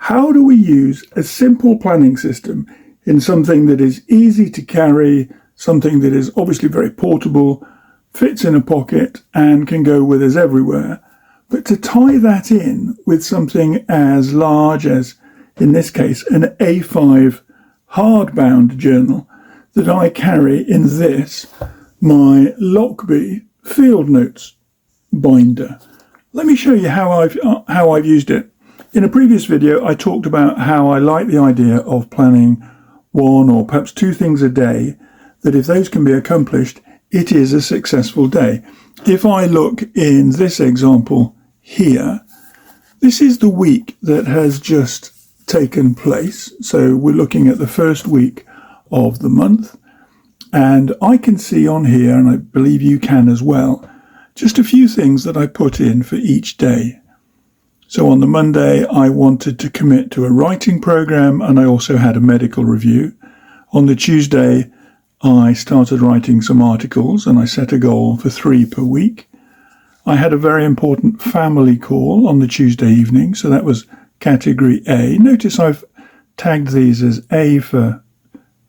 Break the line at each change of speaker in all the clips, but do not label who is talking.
how do we use a simple planning system in something that is easy to carry, something that is obviously very portable, fits in a pocket and can go with us everywhere, but to tie that in with something as large as, in this case, an A5 hardbound journal that I carry in this, my Lochby Field Notes binder. Let me show you how I've used it. In a previous video, I talked about how I like the idea of planning one or perhaps two things a day, that if those can be accomplished, it is a successful day. If I look in this example here, this is the week that has just taken place. So we're looking at the first week of the month, and I can see on here, and I believe you can as well, just a few things that I put in for each day. So on the Monday, I wanted to commit to a writing program, and I also had a medical review. On the Tuesday, I started writing some articles, and I set a goal for 3 per week. I had a very important family call on the Tuesday evening, so that was category A. Notice I've tagged these as A for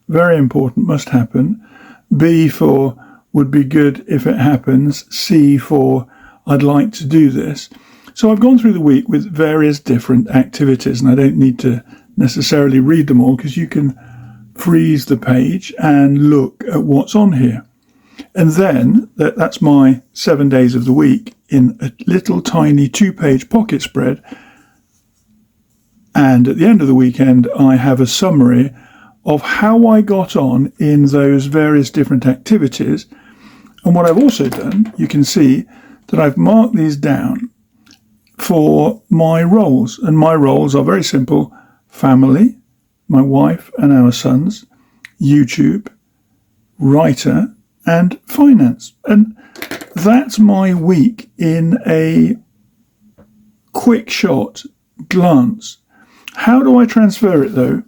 very important, must happen, B for would be good if it happens, C for I'd like to do this. So I've gone through the week with various different activities, and I don't need to necessarily read them all because you can freeze the page and look at what's on here. And then that's my 7 days of the week in a little tiny 2-page pocket spread. And at the end of the weekend, I have a summary of how I got on in those various different activities. And what I've also done, you can see that I've marked these down for my roles. And my roles are very simple: family, my wife and our sons, YouTube, writer, and finance. And that's my week in a quick shot glance. How do I transfer it, though,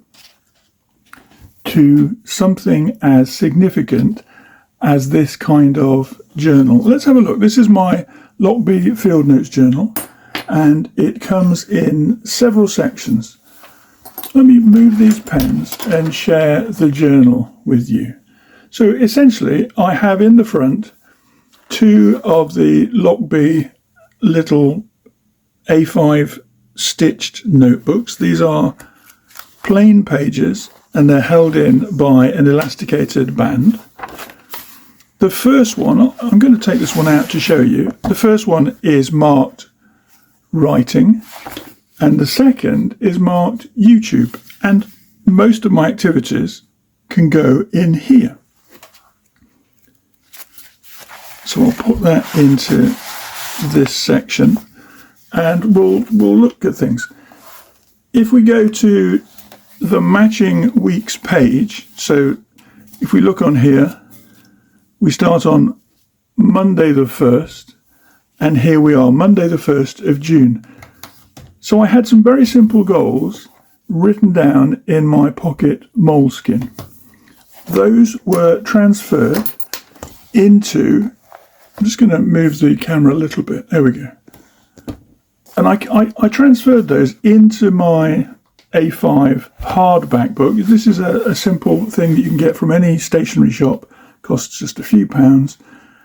to something as significant as this kind of journal? Let's have a look. This is my Lochby Field Notes journal, and it comes in several sections. Let me move these pens and share the journal with you. So essentially, I have in the front 2 of the Lochby little A5 stitched notebooks. These are plain pages, and they're held in by an elasticated band. The first one, I'm going to take this one out to show you. The first one is marked writing, and the second is marked YouTube, and most of my activities can go in here. So I'll put that into this section, and we'll look at things. If we go to the matching weeks page, so if we look on here, we start on Monday the 1st, and here we are, Monday the 1st of June. So I had some very simple goals written down in my pocket Moleskine. Those were transferred into, I'm just going to move the camera a little bit, there we go. And I transferred those into my A5 hardback book. This is a simple thing that you can get from any stationery shop, costs just a few pounds,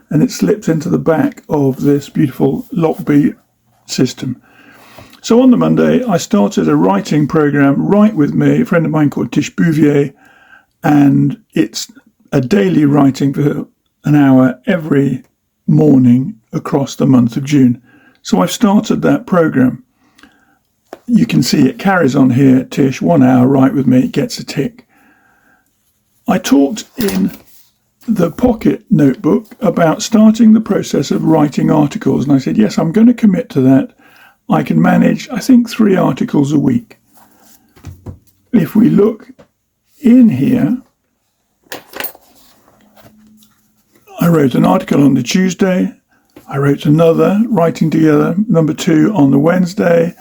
and it slips into the back of this beautiful Lockby system. So on the Monday, I started a writing program, Write With Me, a friend of mine called Tish Bouvier, and it's a daily writing for an hour every morning across the month of June. So I've started that program. You can see it carries on here, Tish, 1 hour, Write With Me, gets a tick. I talked in the pocket notebook about starting the process of writing articles, and I said, yes, I'm going to commit to that. I can manage, I think, 3 articles a week. If we look in here, I wrote an article on the Tuesday. I wrote another, Writing Together, number 2 on the Wednesday.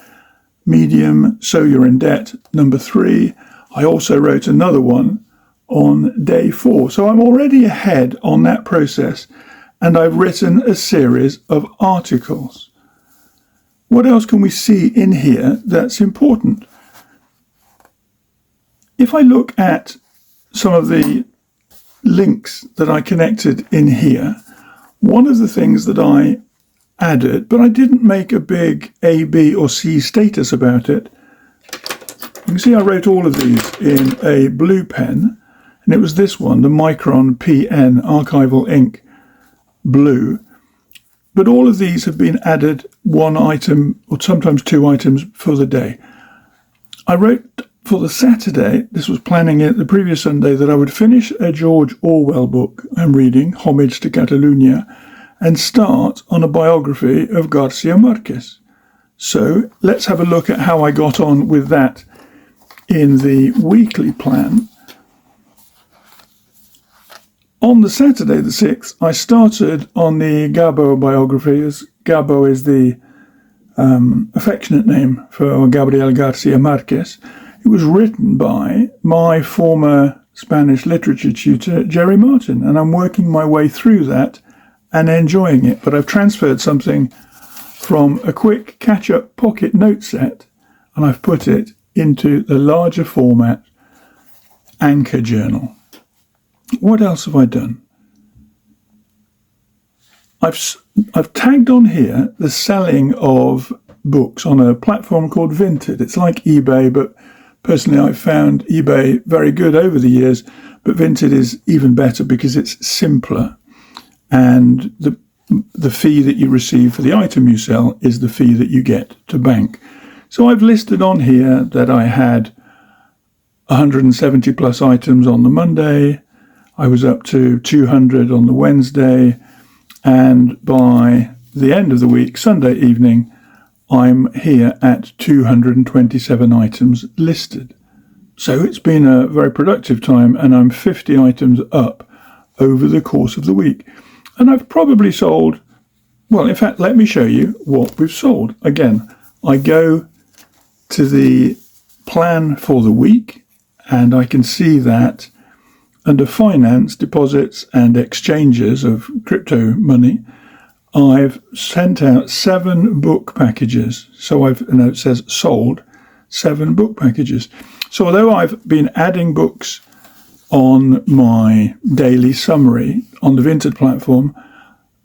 Medium, So You're in Debt, number 3. I also wrote another one on day 4. So I'm already ahead on that process, and I've written a series of articles. What else can we see in here that's important? if I look at some of the links that I connected in here, one of the things that I added, but I didn't make a big A, B or C status about it. You can see I wrote all of these in a blue pen, and it was this one, the Micron PN Archival Ink Blue. But all of these have been added one item or sometimes two items for the day. I wrote for the Saturday, this was planning it the previous Sunday, that I would finish a George Orwell book I'm reading, Homage to Catalunya, and start on a biography of Garcia Marquez. So let's have a look at how I got on with that in the weekly plan. On the Saturday, the 6th, I started on the Gabo biography, as Gabo is the affectionate name for Gabriel Garcia Marquez. It was written by my former Spanish literature tutor, Jerry Martin, and I'm working my way through that and enjoying it. But I've transferred something from a quick catch-up pocket note set, and I've put it into the larger format Anchor Journal. What else have I done? I've tagged on here the selling of books on a platform called Vinted. It's like eBay, but personally I've found eBay very good over the years, but Vinted is even better because it's simpler, and the fee that you receive for the item you sell is the fee that you get to bank. So I've listed on here that I had 170 plus items on the Monday. I was up to 200 on the Wednesday, and by the end of the week, Sunday evening, I'm here at 227 items listed. So it's been a very productive time, and I'm 50 items up over the course of the week. And I've probably sold, well, in fact, let me show you what we've sold. Again, I go to the plan for the week, and I can see that under finance, deposits and exchanges of crypto money, I've sent out 7 book packages. So it says sold 7 book packages. So although I've been adding books on my daily summary on the Vinted platform,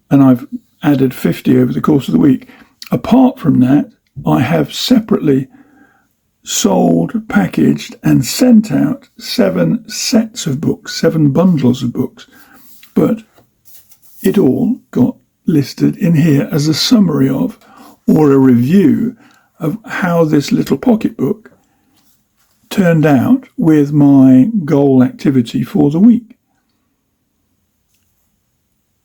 and I've added 50 over the course of the week, apart from that, I have separately sold, packaged and sent out 7 sets of books, 7 bundles of books, but it all got listed in here as a summary of, or a review of, how this little pocketbook turned out with my goal activity for the week.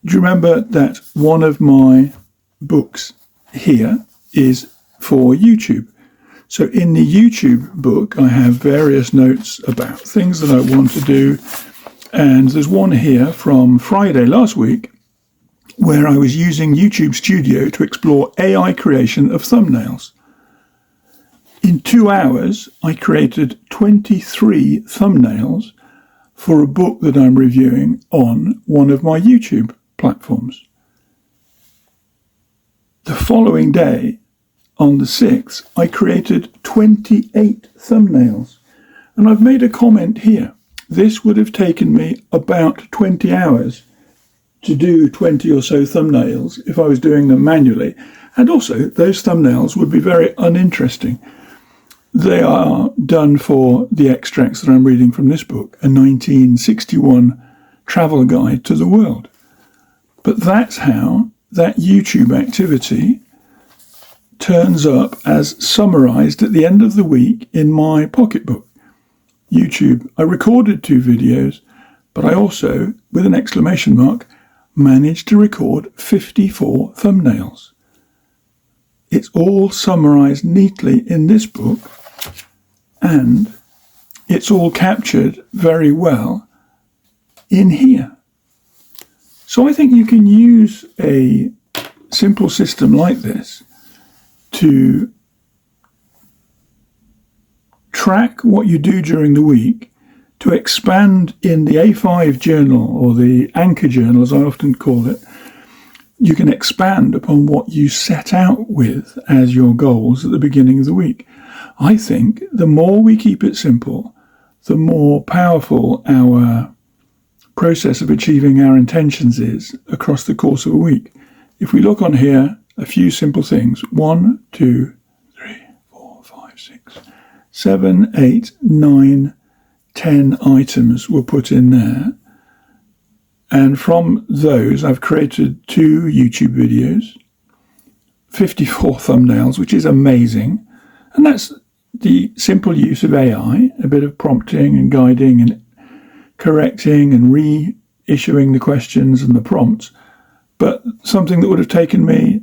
Do you remember that one of my books here is for YouTube? So in the YouTube book, I have various notes about things that I want to do. And there's one here from Friday last week where I was using YouTube Studio to explore AI creation of thumbnails. In 2 hours, I created 23 thumbnails for a book that I'm reviewing on one of my YouTube platforms. The following day, on the 6th, I created 28 thumbnails, and I've made a comment here. This would have taken me about 20 hours to do 20 or so thumbnails if I was doing them manually, and also those thumbnails would be very uninteresting. They are done for the extracts that I'm reading from this book, a 1961 travel guide to the world. But that's how that YouTube activity turns up as summarized at the end of the week in my pocketbook. YouTube, I recorded 2 videos, but I also, with an exclamation mark, managed to record 54 thumbnails. It's all summarized neatly in this book, and it's all captured very well in here. So I think you can use a simple system like this to track what you do during the week, to expand in the A5 journal, or the Anchor Journal as I often call it. You can expand upon what you set out with as your goals at the beginning of the week. I think the more we keep it simple, the more powerful our process of achieving our intentions is across the course of a week. If we look on here, a few simple things. 1, 2, 3, 4, 5, 6, 7, 8, 9, 10 items were put in there. And from those, I've created 2 YouTube videos, 54 thumbnails, which is amazing. And that's the simple use of AI, a bit of prompting and guiding and correcting and reissuing the questions and the prompts. But something that would have taken me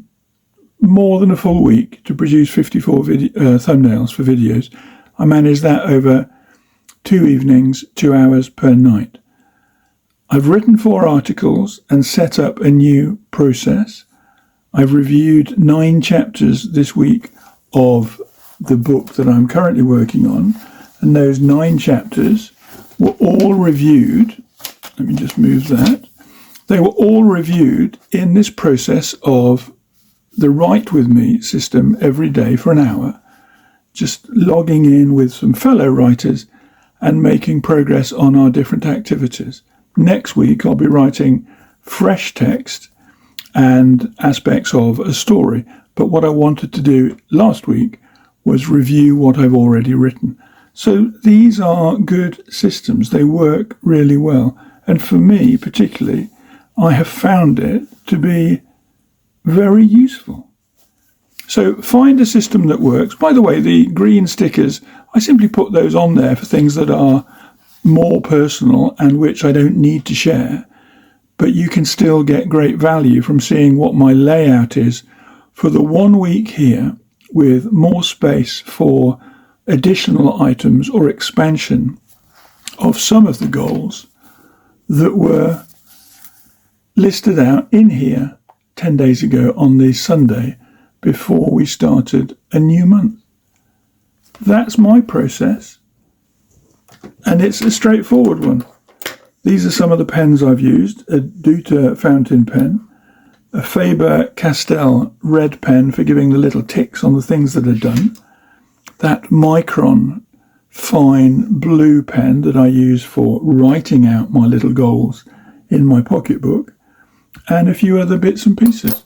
more than a full week to produce 54 thumbnails for videos, I managed that over 2 evenings, 2 hours per night. I've written 4 articles and set up a new process. I've reviewed 9 chapters this week of the book that I'm currently working on, and those 9 chapters were all reviewed. Let me just move that. They were all reviewed in this process of the Write With Me system every day for an hour, just logging in with some fellow writers and making progress on our different activities. Next week, I'll be writing fresh text and aspects of a story. But what I wanted to do last week was review what I've already written. So these are good systems. They work really well. And for me, particularly, I have found it to be very useful. So find a system that works. By the way, the green stickers, I simply put those on there for things that are more personal and which I don't need to share. But you can still get great value from seeing what my layout is for the 1 week here, with more space for additional items or expansion of some of the goals that were listed out in here 10 days ago on the Sunday before we started a new month. That's my process, and it's a straightforward one. These are some of the pens I've used: a Duta fountain pen, a Faber-Castell red pen for giving the little ticks on the things that are done, that Micron fine blue pen that I use for writing out my little goals in my pocketbook, and a few other bits and pieces.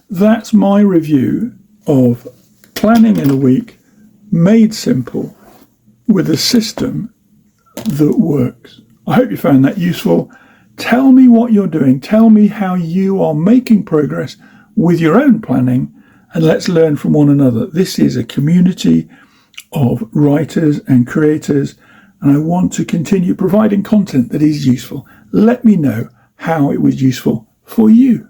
That's my review of planning in a week made simple with a system that works. I hope you found that useful. Tell me what you're doing. Tell me how you are making progress with your own planning, and let's learn from one another. This is a community of writers and creators, and I want to continue providing content that is useful. Let me know how it was useful for you.